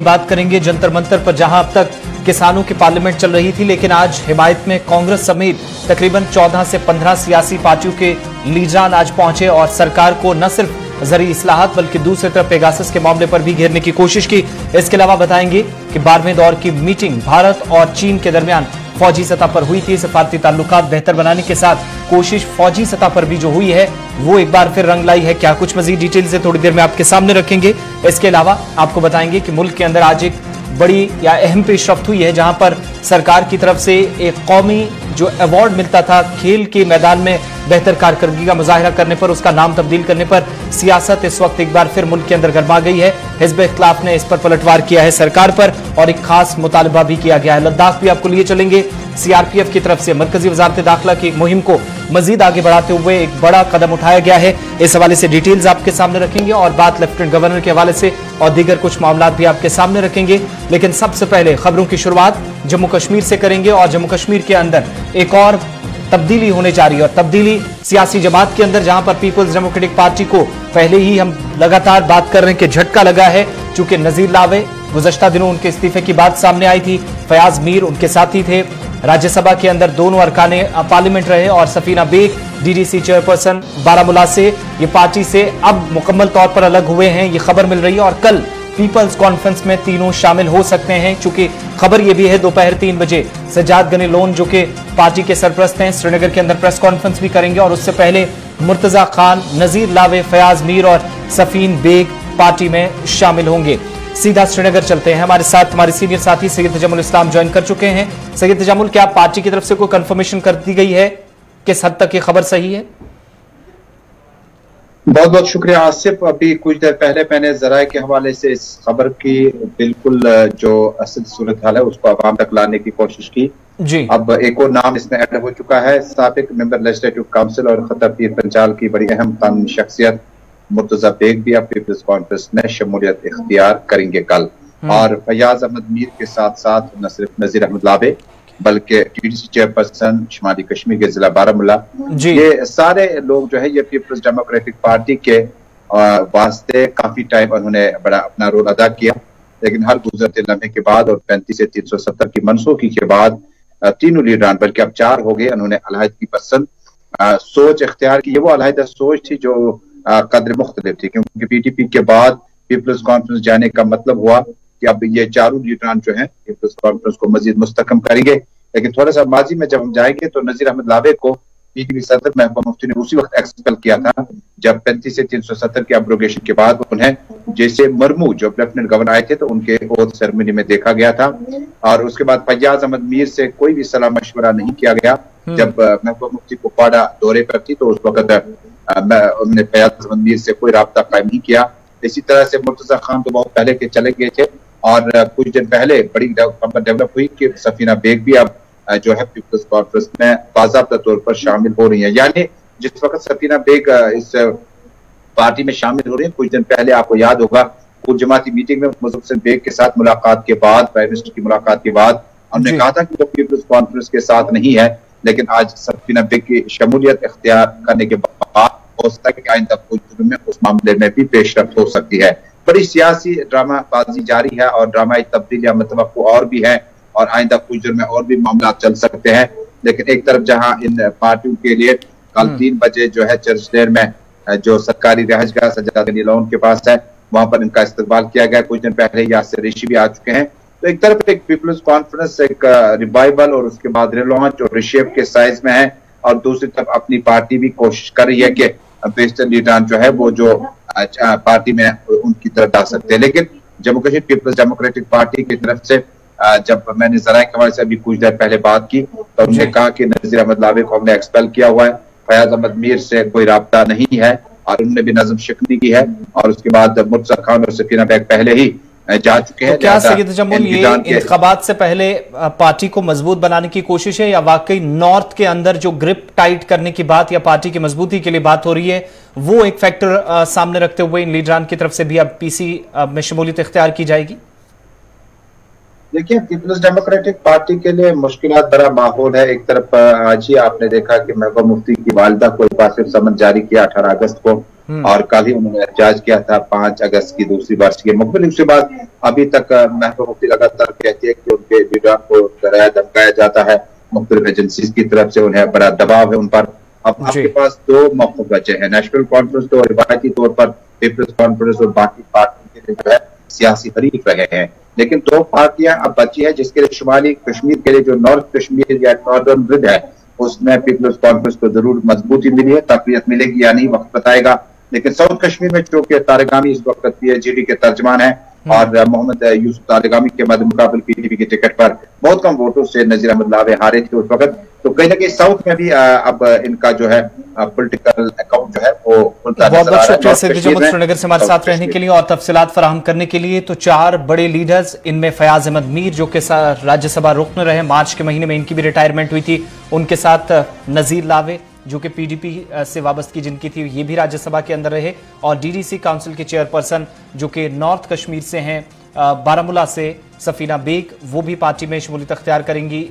बात करेंगे जंतर मंतर पर, जहां अब तक किसानों की पार्लियामेंट चल रही थी, लेकिन आज हिमायत में कांग्रेस समेत तकरीबन 14 से 15 सियासी पार्टियों के लीडरान आज पहुंचे और सरकार को न सिर्फ ज़रूरी इस्लाहात बल्कि दूसरी तरफ पेगासस के मामले पर भी घेरने की कोशिश की। इसके अलावा बताएंगे कि 12वें दौर की मीटिंग भारत और चीन के दरमियान फौजी सतह पर हुई थी। सफारती ताल्लुकात बेहतर बनाने के साथ कोशिश फौजी सतह पर भी जो हुई है वो एक बार फिर रंग लाई है। क्या कुछ मजीद डिटेल से थोड़ी देर में आपके सामने रखेंगे। इसके अलावा आपको बताएंगे कि मुल्क के अंदर आज एक बड़ी या अहम पेशरफ्त हुई है, जहां पर सरकार की तरफ से एक कौमी जो अवार्ड मिलता था खेल के मैदान में बेहतर कारकर्दगी का मुजाहिरा करने पर, उसका नाम तब्दील करने पर सियासत इस वक्त एक बार फिर मुल्क के अंदर गर्मा गई है। हिज़्ब इख्तिलाफ ने इस पर पलटवार किया है सरकार पर और एक खास मुतालबा भी किया गया है। लद्दाख भी आपको लिए चलेंगे। सीआरपीएफ की तरफ से मरकजी वजारत दाखिला की मुहिम को मजीद आगे बढ़ाते हुए एक बड़ा कदम उठाया गया है। इस हवाले से डिटेल्स आपके सामने रखेंगे और बात लेफ्टिनेंट गवर्नर के हवाले से और दीगर कुछ मामला भी आपके सामने रखेंगे। लेकिन सबसे पहले खबरों की शुरुआत जम्मू कश्मीर से करेंगे और जम्मू कश्मीर के अंदर एक और तब्दीली होने जा रही है और तब्दीली सियासी जमात के अंदर, जहां पर पीपल्स डेमोक्रेटिक पार्टी को पहले ही हम लगातार बात कर रहे हैं कि झटका लगा है, चूंकि नजीर लावे गुज़श्ता दिनों उनके इस्तीफे की बात सामने आई थी। फयाज मीर उनके साथी थे, राज्यसभा के अंदर दोनों अरकाने पार्लियामेंट रहे और सफीना बेग डीडीसी चेयरपर्सन बारामूला से ये पार्टी से अब मुकम्मल तौर पर अलग हुए हैं, ये खबर मिल रही है और कल पीपल्स कॉन्फ्रेंस में तीनों शामिल हो सकते हैं। चूंकि खबर यह भी है दोपहर 3 बजे सज्जाद गनी लोन जो कि पार्टी के सरपरस्त हैं श्रीनगर के अंदर प्रेस कॉन्फ्रेंस भी करेंगे और उससे पहले मुर्तजा खान, नजीर लावे, फयाज मीर और सफीन बेग पार्टी में शामिल होंगे। सीधा श्रीनगर चलते हैं। हमारे साथ हमारे सीनियर साथी सैयद तजम्मुल इस्लाम ज्वाइन कर चुके हैं। सैयद तजम्मुल, क्या पार्टी की तरफ से कोई कंफर्मेशन कर दी गई है? किस हद तक ये खबर सही है? बहुत बहुत शुक्रिया आसिफ। अभी कुछ देर पहले मैंने जराए के हवाले से इस खबर की बिल्कुल जो असल सूरत हाल है उसको आवाम तक लाने की कोशिश की जी। अब एक और नाम इसमें ऐड हो चुका है। साबिक मेंबर लेजिस्लेटिव काउंसिल और खतर पीर पंजाल की बड़ी अहम कानूनी शख्सियत मुर्तजा बेग भी अब पीपल्स कॉन्फ्रेंस में शमूलियत इख्तियार करेंगे कल। और फयाज अहमद मीर के साथ साथ न सिर्फ नजीर अहमद लावे बल्कि डीडीसी चेयरपर्सन शुमाली कश्मीर के जिला बारामूला, ये सारे लोग जो है ये पीपल्स डेमोक्रेटिक पार्टी के वास्ते काफी टाइम उन्होंने बड़ा अपना रोल अदा किया। लेकिन हर गुजरते लम्हे के बाद और 35 से 370 की मनसूखी के बाद तीनों लीडरान बल्कि अब 4 हो गए, उन्होंने अलहदगी पसंद सोच इख्तियार की। ये वो अलहदा सोच थी जो कदर मुख्तलिफ थी, क्योंकि पीटीपी के बाद पीपल्स कॉन्फ्रेंस जाने का मतलब हुआ कि अब ये चारों लीडरान जो हैं पीपल्स कॉन्फ्रेंस को मजीद मुस्तकम करेंगे। लेकिन थोड़ा सा माजी में जब हम जाएंगे तो नजीर अहमद लावे को पीटीपी सदर महबूबा मुफ्ती ने उसी वक्त एक्सपेल किया था जब 35 से 370 की एब्रोगेशन के बाद उन्हें जैसे मरमू जो लेफ्टिनेंट गवर्नर आए थे तो उनके ओथ सेरेमनी में देखा गया था। और उसके बाद फयाज अहमद मीर से कोई भी सलाह मशवरा नहीं किया गया। जब महबूबा मुफ्ती कुपवाड़ा दौरे पर थी तो उस वक्त उन्होंने फयाज अहमद मीर से कोई राब्ता कायम नहीं किया। इसी तरह से मुर्तजा खान तो बहुत पहले के चले गए थे और कुछ दिन पहले बड़ी खबर डेवलप हुई कि सफीना बेग भी अब जो है पीपल्स कॉन्फ्रेंस में बाज़ाब्ता तौर पर शामिल हो रही है। यानी जिस वक्त सफीना बेग इस पार्टी में शामिल हो रही है, कुछ दिन पहले आपको याद होगा कुल जमाती मीटिंग में मुज़फ़्फ़र बेग के साथ मुलाकात के बाद, प्राइम मिनिस्टर की मुलाकात के बाद उन्होंने कहा था कि वो पीपल्स कॉन्फ्रेंस के साथ नहीं है। लेकिन आज सफीना बेग की शमूलियत इख्तियार करने के बाद हो सकता है कि आइंदा कुछ में उस मामले में भी पेशरफ्त हो सकती है। बड़ी सियासी ड्रामाबाजी जारी है और ड्रामाई तब्दीलियां मतवक्को और भी है और आइंदा कुछ देर में और भी मामला चल सकते हैं। लेकिन एक तरफ जहां इन पार्टियों के लिए कल 3 बजे जो है चर्चगेट में जो सरकारी रिहाइशगाह सज्जाद गनी लोन के पास है वहां पर इनका इस्तकबाल किया गया। कुछ दिन पहले यासिर रिशी भी आ चुके हैं। तो एक तरफ एक पीपल्स कॉन्फ्रेंस एक रिवाइवल और उसके बाद रिलॉन्च और रिशेप के साइज में है और दूसरी तरफ अपनी पार्टी भी कोशिश कर रही है कि बेशतर लीडरान जो है वो जो पार्टी में उनकी तरफ आ सकते हैं। लेकिन Jammu Kashmir Peoples Democratic Party की तरफ से जब मैंने जराए के हवाले से अभी कुछ देर पहले बात की तो उन्होंने कहा कि नजीर अहमद लावे को हमने एक्सपेल किया हुआ है, फयाज अहमद मीर से कोई राब्ता नहीं है और उन्होंने भी नज़म शिकनी की है। और उसके बाद मुर्तजा खान और सफीना बेग पहले ही जा चुके हैं। तो क्या सैयद तजम्मुल ये इंतखाबात से पहले पार्टी को मजबूत बनाने की कोशिश है या वाकई नॉर्थ के अंदर जो ग्रिप टाइट करने की बात या पार्टी की मजबूती के लिए बात हो रही है वो एक फैक्टर सामने रखते हुए इन लीडरान की तरफ से भी अब पीसी में शमूलियत इख्तियार की जाएगी? देखिए, पीपल्स डेमोक्रेटिक पार्टी के लिए मुश्किलात भरा माहौल है। एक तरफ आज ही आपने देखा कि महबूबा मुफ्ती की वालिदा को एक बार फिर समन जारी किया 18 अगस्त को और कल ही उन्होंने एहतजाज किया था 5 अगस्त की दूसरी वर्ष के मुकबिल। उसके बाद अभी तक महबूबा मुफ्ती लगातार कहती है कि उनके लीडर को डराया धमकाया जाता है, मुख्तलिफ एजेंसीज की तरफ से उन्हें बड़ा दबाव है उन पर। अब आपके पास 2 मौक़िफ़ बचे हैं, नेशनल कॉन्फ्रेंस तो रिवायती तौर पर पीपल्स कॉन्फ्रेंस और बाकी पार्टी के जो है सियासी हरीफ रहे हैं, लेकिन 2 पार्टियां अब बची है जिसके लिए शुमाली कश्मीर के लिए जो नॉर्थ कश्मीर या नॉर्दर्न ग्रिड है उसमें पीपल्स कॉन्फ्रेंस को जरूर मजबूती मिली है, तक़वियत मिलेगी या नहीं वक्त बताएगा। लेकिन साउथ कश्मीर में चूंकि तारिगामी इस वक्त पीएचडी के तर्जमान है और मोहम्मद यूसुफ तारिगामी के मुकाबले पीडीपी के टिकट पर बहुत कम वोटों से नजीर अहमद लावे हारे थे उस वक्त, तो कहीं ना कहीं साउथ में भी अब इनका जो है पॉलिटिकल अकाउंट जो है वो खुलता बहुत बहुत शुक्रिया श्रीनगर से हमारे साथ रहने के लिए और तफसीलात फराहम करने के लिए। तो 4 बड़े लीडर्स, इनमें फयाज अहमद मीर जो कि राज्यसभा रुकन रहे, मार्च के महीने में इनकी भी रिटायरमेंट हुई थी, उनके साथ नजीर लावे जो कि पीडीपी से वाबस्तगी जिनकी थी ये भी राज्यसभा के अंदर रहे, और डीडीसी काउंसिल के चेयरपर्सन जो कि नॉर्थ कश्मीर से हैं, बारामूला से सफीना बेग, वो भी पार्टी में शमूलियत अख्तियार करेंगी।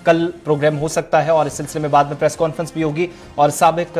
कल प्रोग्राम हो सकता है और इस सिलसिले में बाद में प्रेस कॉन्फ्रेंस भी होगी। और साबिक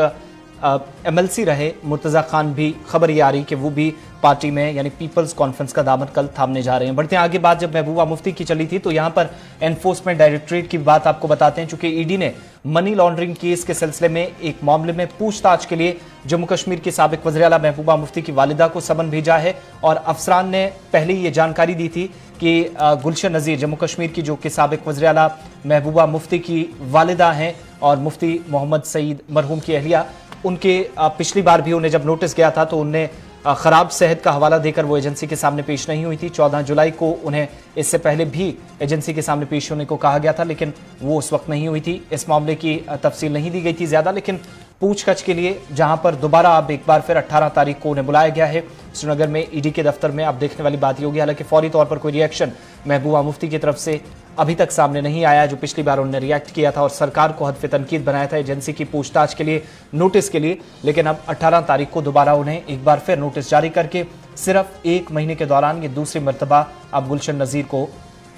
एमएलसी रहे मुर्तजा खान भी खबर ये आ रही कि वो भी पार्टी में यानी पीपल्स कॉन्फ्रेंस का दामन कल थामने जा रहे हैं। बढ़ते हैं आगे। बात जब महबूबा मुफ्ती की चली थी तो यहां पर एनफोर्समेंट डायरेक्टरेट की बात आपको बताते हैं, चूंकि ईडी ने मनी लॉन्ड्रिंग केस के सिलसिले में एक मामले में पूछताछ के लिए जम्मू कश्मीर की साबिक वज़ीर आला महबूबा मुफ्ती की वालिदा को समन भेजा है। और अफसरान ने पहले ये जानकारी दी थी कि गुलशन नज़ीर जम्मू कश्मीर की जो कि साबिक वज़ीर आला महबूबा मुफ्ती की वालिदा हैं और मुफ्ती मोहम्मद सईद मरहूम की अहलिया, उनके पिछली बार भी उन्हें जब नोटिस गया था तो उन्हें खराब सेहत का हवाला देकर वो एजेंसी के सामने पेश नहीं हुई थी। 14 जुलाई को उन्हें इससे पहले भी एजेंसी के सामने पेश होने को कहा गया था, लेकिन वो उस वक्त नहीं हुई थी। इस मामले की तफसील नहीं दी गई थी ज़्यादा, लेकिन पूछताछ के लिए जहां पर दोबारा अब एक बार फिर 18 तारीख को उन्हें बुलाया गया है श्रीनगर में ईडी के दफ्तर में। अब देखने वाली बात ये होगी, हालांकि फौरी तौर पर कोई रिएक्शन महबूबा मुफ्ती की तरफ से अभी तक सामने नहीं आया, जो पिछली बार उन्होंने रिएक्ट किया था और सरकार को हदफ तनकीद बनाया था एजेंसी की पूछताछ के लिए, नोटिस के लिए। लेकिन अब 18 तारीख को दोबारा उन्हें एक बार फिर नोटिस जारी करके सिर्फ 1 महीने के दौरान ये दूसरी मरतबा अब गुलशन नज़ीर को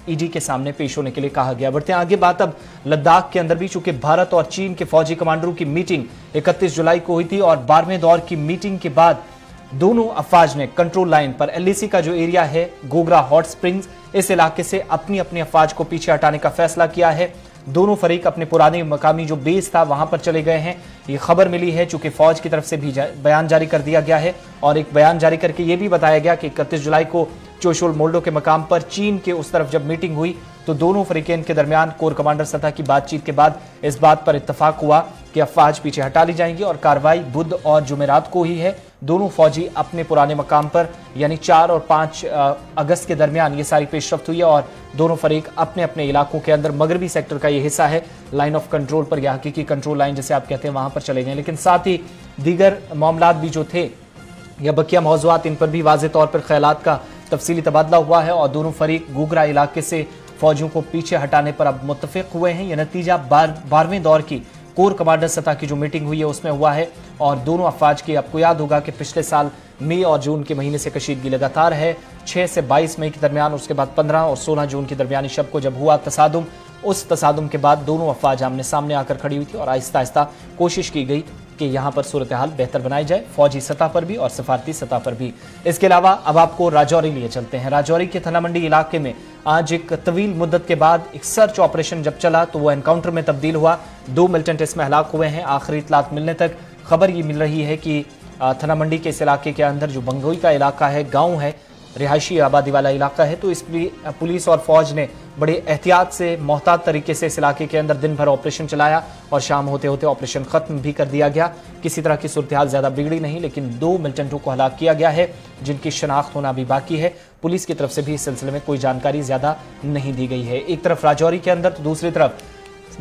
ईडी के सामने पेश होने के लिए कहा गया। बढ़ते हैं आगे। बात अब लद्दाख के अंदर भी, चूंकि भारत और चीन के फौजी कमांडरों की मीटिंग 31 जुलाई को हुई थी और 12वें दौर की मीटिंग के बाद दोनों अफवाज ने कंट्रोल लाइन पर एलएसी का जो एरिया है गोगरा हॉट स्प्रिंग्स, इस इलाके से अपनी अपनी अफवाज को पीछे हटाने का फैसला किया है। दोनों फरीक अपने पुराने मकामी जो बेस था वहां पर चले गए हैं, ये खबर मिली है, चूंकि फौज की तरफ से भी बयान जारी कर दिया गया है। और एक बयान जारी करके ये भी बताया गया कि 31 जुलाई को चोशुल मोल्डो के मकाम पर चीन के उस तरफ जब मीटिंग हुई तो दोनों फरीकैन के दरमियान कोर कमांडर सतह की बातचीत के बाद इस बात पर इत्तफाक हुआ कि अफवाज पीछे हटा ली जाएंगी और कार्रवाई बुध और जुमेरात को ही है। दोनों फौजी अपने पुराने मकाम पर यानी 4 और 5 अगस्त के दरमियान ये सारी पेशरफ्त हुई है और दोनों फरीक अपने अपने इलाकों के अंदर मगरबी सेक्टर का ये हिस्सा है लाइन ऑफ कंट्रोल पर या हकीकी कंट्रोल लाइन जिसे आप कहते हैं वहां पर चले गए। लेकिन साथ ही दीगर मामलात भी जो थे या बकिया मौज़ूआत, इन पर भी वाज़ेह तौर पर ख्यालात का तफसीली तबादला हुआ है और दोनों फरीक गोगरा इलाके से फौजियों को पीछे हटाने पर अब मुत्तफिक हुए हैं। यह नतीजा 12वें दौर की कोर कमांडर सतह की जो मीटिंग हुई है उसमें हुआ है। और दोनों अफवाज की, आपको याद होगा कि पिछले साल मई और जून के महीने से कशीदगी लगातार है, 6 से 22 मई के दरमियान, उसके बाद 15 और 16 जून के दरमियानी शब को जब हुआ तसादुम, उस तसादुम के बाद दोनों अफवाज आमने सामने आकर खड़ी हुई थी और आहिस्ता आहिस्ता कोशिश की गई कि यहाँ पर सूरत हाल बेहतर बनाई जाए, फौजी सतह पर भी और सफारती सतह पर भी। इसके अलावा अब आपको राजौरी लिए चलते हैं। राजौरी के थना मंडी इलाके में आज एक तवील मुद्दत के बाद एक सर्च ऑपरेशन जब चला तो वो एनकाउंटर में तब्दील हुआ। 2 मिलिटेंट इसमें हलाक हुए हैं। आखिरी इतलात मिलने तक खबर ये मिल रही है कि थना मंडी के इस इलाके के अंदर जो बंगोई का इलाका है, गाँव है, रिहायशी आबादी वाला इलाका है, तो इस पुलिस और फौज ने बड़े एहतियात से मोहतात तरीके से इस इलाके के अंदर दिन भर ऑपरेशन चलाया और शाम होते होते ऑपरेशन खत्म भी कर दिया गया। किसी तरह की सूरत हाल ज्यादा बिगड़ी नहीं, लेकिन 2 मिलिटेंटों को हलाक किया गया है जिनकी शनाख्त होना भी बाकी है। पुलिस की तरफ से भी इस सिलसिले में कोई जानकारी ज्यादा नहीं दी गई है। एक तरफ राजौरी के अंदर तो दूसरी तरफ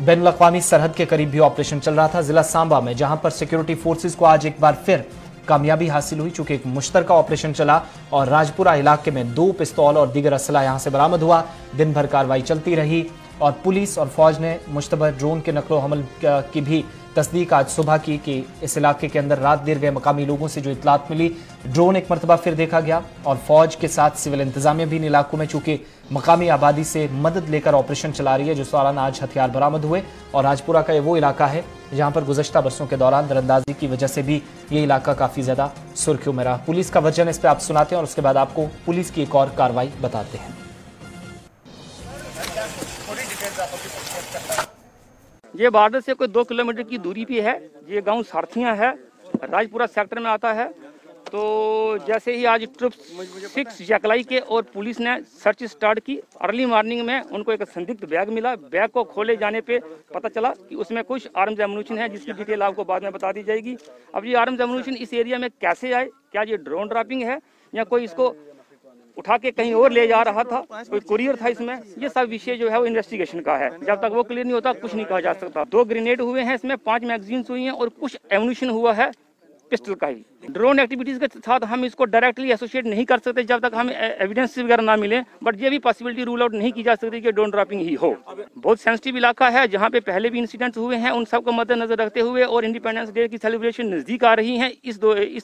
बैनुल-अक़वामी सरहद के करीब भी ऑपरेशन चल रहा था जिला सांबा में, जहां पर सिक्योरिटी फोर्सेज को आज एक बार फिर कामयाबी हासिल हुई, चूंकि एक मुश्तरका ऑपरेशन चला और राजपुरा इलाके में 2 पिस्तौल और दीगर असला यहां से बरामद हुआ। दिन भर कार्रवाई चलती रही और पुलिस और फौज ने मुश्तबह ड्रोन के नकलो हमल की भी तस्दीक आज सुबह की कि इस इलाके के अंदर रात देर गए मकामी लोगों से जो इतलात मिली, ड्रोन एक मरतबा फिर देखा गया और फौज के साथ सिविल इंतजामिया भी इन इलाकों में चूंकि मकामी आबादी से मदद लेकर ऑपरेशन चला रही है, जिस दौरान आज हथियार बरामद हुए। और राजपुरा का ये वो इलाका है जहां पर गुज़श्ता बरसों के दौरान दरअंदाजी की वजह से भी ये इलाका काफी ज्यादा सुर्खियों में रहा। पुलिस का वर्जन इस पर आप सुनाते हैं और उसके बाद आपको पुलिस की एक और कार्रवाई बताते हैं। ये बॉर्डर से कोई 2 किलोमीटर की दूरी पे है। ये गांव सारथियां है, राजपुरा सेक्टर में आता है। तो जैसे ही आज ट्रिप 6 जकलाई के और पुलिस ने सर्च स्टार्ट की। अर्ली मॉर्निंग में उनको एक संदिग्ध बैग मिला। बैग को खोले जाने पे पता चला कि उसमें कुछ आर्म्स एमुनिशन है, जिसकी डिटेल आपको बाद में बता दी जाएगी। अब ये आर्म्स एमुनिशन इस एरिया में कैसे आए, क्या ये ड्रोन ड्रॉपिंग है या कोई इसको उठा के कहीं और ले जा रहा था, कोई कुरियर था इसमें, ये सब विषय जो है वो इन्वेस्टिगेशन का है। जब तक वो क्लियर नहीं होता कुछ नहीं कहा जा सकता। 2 ग्रेनेड हुए हैं इसमें, 5 मैगजीन्स हुई हैं और कुछ एमुनिशन हुआ है पिस्टल का ही। ड्रोन एक्टिविटीज के साथ हम इसको डायरेक्टली एसोसिएट नहीं कर सकते जब तक हमें एविडेंस वगैरह ना मिले, बट ये भी पॉसिबिलिटी रूल आउट नहीं की जा सकती कि ड्रोन ड्रॉपिंग ही हो। बहुत सेंसिटिव इलाका है जहाँ पे पहले भी इंसिडेंट्स हुए हैं, उन सबको मद्देनजर रखते हुए और इंडिपेंडेंस डे की सेलिब्रेशन नजदीक आ रही है, इस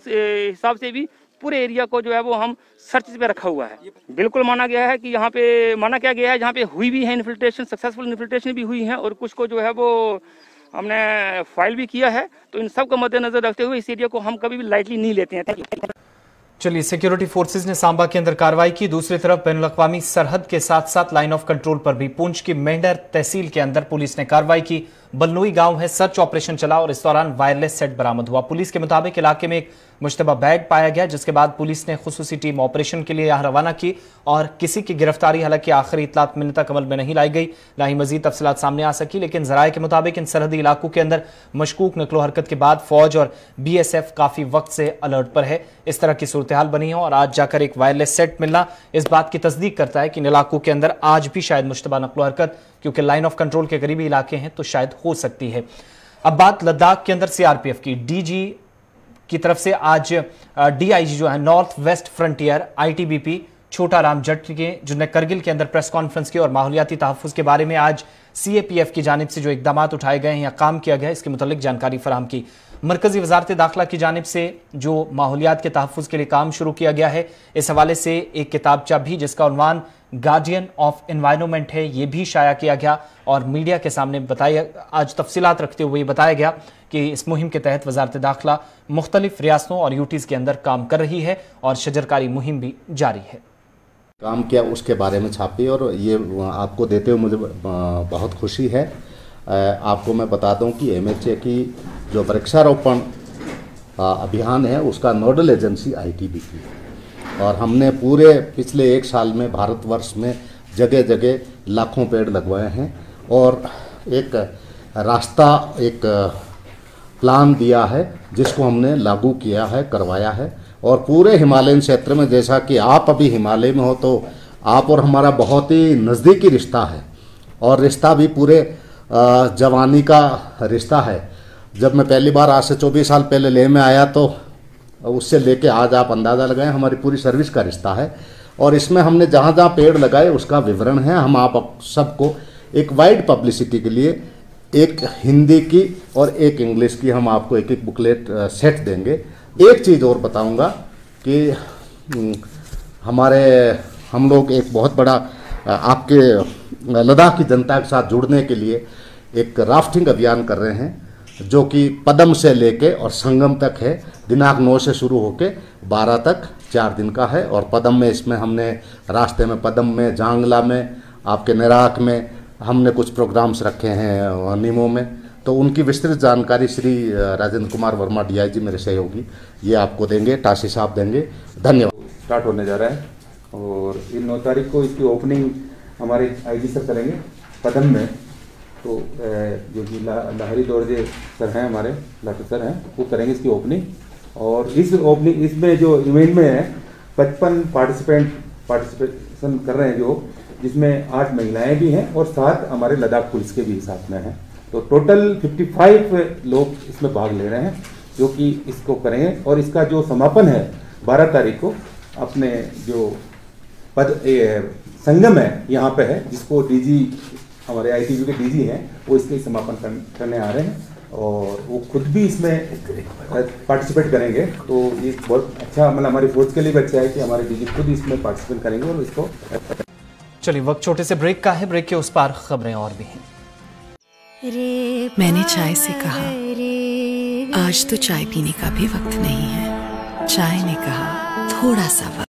हिसाब से भी पूरे एरिया को जो है वो हम सर्च पे रखा हुआ है। बिल्कुल माना गया है कि यहाँ पे माना क्या गया है, जहाँ पे हुई भी है इन्फिल्ट्रेशन, सक्सेसफुल इन्फिल्ट्रेशन भी हुई है और कुछ को जो है वो हमने फाइल भी किया है। तो इन सब को मद्देनजर रखते हुए इस एरिया को हम कभी भी लाइटली नहीं लेते हैं। चलिए, सिक्योरिटी फोर्सेज ने सांबा के अंदर कार्रवाई की। दूसरी तरफ बैनुल-अक़वामी सरहद के साथ साथ लाइन ऑफ कंट्रोल पर भी पुंछ की मेंढर तहसील के अंदर पुलिस ने कार्रवाई की। बलनोई गांव है, सर्च ऑपरेशन चला और इस दौरान वायरलेस सेट बरामद हुआ। पुलिस के मुताबिक इलाके में एक मुश्तबा बैग पाया गया, जिसके बाद पुलिस ने खुसूसी टीम ऑपरेशन के लिए यहां रवाना की और किसी की गिरफ्तारी हालांकि आखिरी इतलात मिलने तक अमल में नहीं लाई गई, ना ही मजीद तफसीलात सामने आ सकी। लेकिन जराये के मुताबिक इन सरहदी इलाकों के अंदर मशकूक नकलो हरकत के बाद फौज और BSF काफी वक्त से अलर्ट पर है। इस तरह की सूरत हाल बनी है और आज जाकर एक वायरलेस सेट मिलना इस बात की तस्दीक करता है कि इन इलाकों के अंदर आज भी शायद मुश्तबा नकलो हरकत, क्योंकि लाइन ऑफ कंट्रोल के करीबी इलाके हैं, तो शायद हो सकती है। अब बात लद्दाख के अंदर CRPF की DG की तरफ से आज DIG जो है नॉर्थ वेस्ट फ्रंटियर ITBP छोटा राम जट के, जिन्होंने करगिल के अंदर प्रेस कॉन्फ्रेंस की और माहौलियाती तहफ़्फ़ुज़ के बारे में आज CAPF की जानिब से जो इकदाम उठाए गए हैं या काम किया गया है, इसके मुतालिक जानकारी फराहम की। मरकजी वजारत दाखिला की जानिब से जो माहौलियात के तहफ़्फ़ुज़ के लिए काम शुरू किया गया है, इस हवाले से एक किताबचा भी जिसका उन्वान गार्डियन ऑफ एनवायरनमेंट है, ये भी शाया किया गया और मीडिया के सामने बताया, आज तफसीलात रखते हुए बताया गया कि इस मुहिम के तहत वजारत दाखिला मुख्तलिफ रियासतों और UTs के अंदर काम कर रही है और शजरकारी मुहिम भी जारी है। काम किया उसके बारे में छापी और ये आपको देते हुए मुझे बहुत खुशी है। आपको मैं बता दूं कि MHA की जो वृक्षारोपण अभियान है उसका नोडल एजेंसी ITBP है और हमने पूरे पिछले 1 साल में भारतवर्ष में जगह जगह लाखों पेड़ लगवाए हैं और एक रास्ता, एक प्लान दिया है जिसको हमने लागू किया है, करवाया है। और पूरे हिमालयन क्षेत्र में, जैसा कि आप अभी हिमालय में हो, तो आप और हमारा बहुत ही नज़दीकी रिश्ता है और रिश्ता भी पूरे जवानी का रिश्ता है। जब मैं पहली बार आज से 24 साल पहले लेह में आया तो उससे लेके आज आप अंदाज़ा लगाएं, हमारी पूरी सर्विस का रिश्ता है। और इसमें हमने जहाँ जहाँ पेड़ लगाए उसका विवरण है। हम आप सबको एक वाइड पब्लिसिटी के लिए एक हिंदी की और एक इंग्लिश की हम आपको एक बुकलेट सेट देंगे। एक चीज़ और बताऊंगा कि हम लोग एक बहुत बड़ा आपके लद्दाख की जनता के साथ जुड़ने के लिए एक राफ्टिंग अभियान कर रहे हैं जो कि पदम से लेके और संगम तक है। दिनांक 9 से शुरू होके 12 तक 4 दिन का है। और पदम में इसमें हमने रास्ते में पदम में, जांगला में, आपके निराक में हमने कुछ प्रोग्राम्स रखे हैं, नीमो में। तो उनकी विस्तृत जानकारी श्री राजेंद्र कुमार वर्मा DIG मेरे सहयोगी ये आपको देंगे, टासी साहब देंगे। धन्यवाद। स्टार्ट होने जा रहा है और इन 9 तारीख को इसकी ओपनिंग हमारे IG सर करेंगे पदम में। तो जो कि लाहरी दौरजे सर हैं, हमारे डॉक्टर सर हैं, वो करेंगे इसकी ओपनिंग। और इस ओपनिंग इसमें जो इवेंट में है 55 पार्टिसिपेशन कर रहे हैं, जो जिसमें 8 महिलाएं भी हैं और 7 हमारे लद्दाख पुलिस के भी साथ में हैं। तो टोटल 55 लोग इसमें भाग ले रहे हैं जो कि इसको करेंगे। और इसका जो समापन है 12 तारीख को अपने जो संगम है यहाँ पे है, जिसको DG हमारे ITBP के DG हैं, वो इसके समापन करने आ रहे हैं। और वो खुद भी इसमें पार्टिसिपेट करेंगे। तो ये बहुत अच्छा, मतलब हमारी फोर्स के लिए भी अच्छा है कि हमारे डीजी खुद इसमें पार्टिसिपेट करेंगे और इसको। चलिए वक्त छोटे से ब्रेक का है, ब्रेक के उस पार खबरें और भी हैं। मैंने चाय से कहा आज तो चाय पीने का भी वक्त नहीं है। चाय ने कहा थोड़ा सा वक्त।